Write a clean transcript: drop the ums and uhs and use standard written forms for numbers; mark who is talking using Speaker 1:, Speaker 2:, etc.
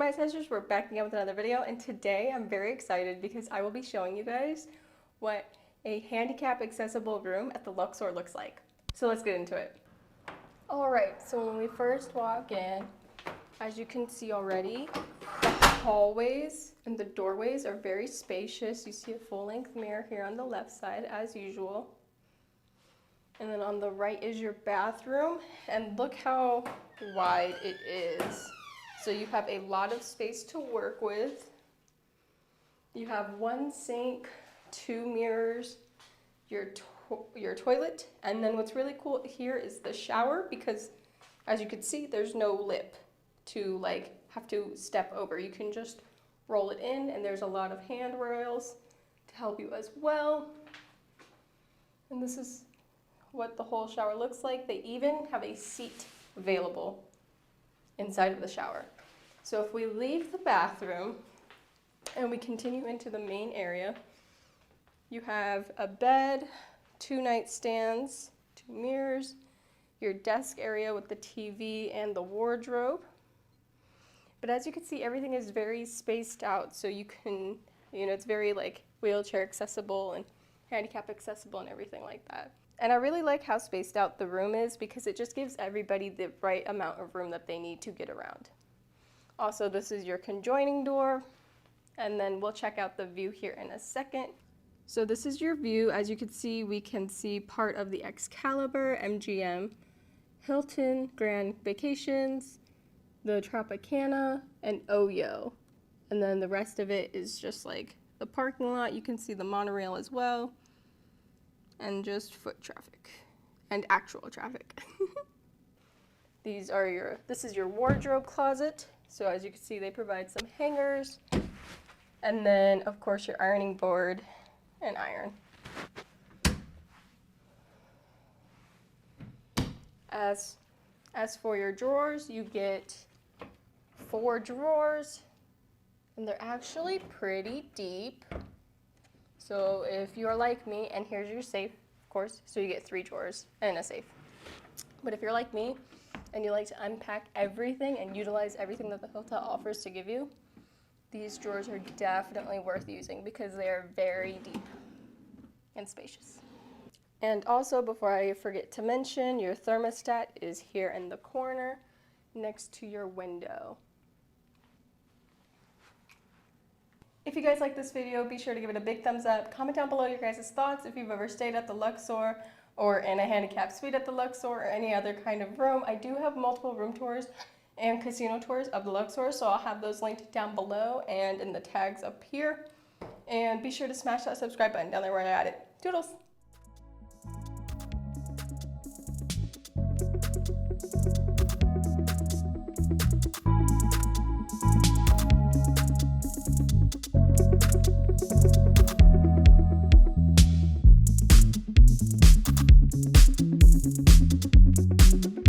Speaker 1: my sisters, we're backing up with another video, and today I'm very excited because I will be showing you guys what a handicap accessible room at the Luxor looks like. So let's get into it. Alright, so when we first walk in, as you can see already, the hallways and the doorways are very spacious. You see a full-length mirror here on the left side as usual. And then on the right is your bathroom, and look how wide it is. So you have a lot of space to work with. You have one sink, 2 mirrors, your toilet, and then what's really cool here is the shower, because as you can see, there's no lip to have to step over. You can just roll it in, and there's a lot of handrails to help you as well. And this is what the whole shower looks like. They even have a seat available inside of the shower. So if we leave the bathroom and we continue into the main area, you have a bed, 2 nightstands, 2 mirrors, your desk area with the TV and the wardrobe. But as you can see, everything is very spaced out, so you can, it's very wheelchair accessible and handicap accessible and everything like that. And I really like how spaced out the room is because it just gives everybody the right amount of room that they need to get around. Also, this is your conjoining door, and then we'll check out the view here in a second. So this is your view. As you can see, we can see part of the Excalibur, MGM, Hilton, Grand Vacations, the Tropicana, and Oyo. And then the rest of it is just the parking lot. You can see the monorail as well, and just foot traffic and actual traffic. This is your wardrobe closet. So as you can see, they provide some hangers, and then of course your ironing board and iron. As for your drawers, you get 4 drawers, and they're actually pretty deep. So if you're like me, and here's your safe, of course, so you get 3 drawers and a safe. But if you're like me, and you like to unpack everything and utilize everything that the hotel offers to give you, these drawers are definitely worth using because they are very deep and spacious. And also, before I forget to mention, your thermostat is here in the corner next to your window. If you guys like this video, be sure to give it a big thumbs up. Comment down below your guys' thoughts if you've ever stayed at the Luxor or in a handicap suite at the Luxor or any other kind of room. I do have multiple room tours and casino tours of the Luxor, so I'll have those linked down below and in the tags up here. And be sure to smash that subscribe button down there where I add it. Toodles!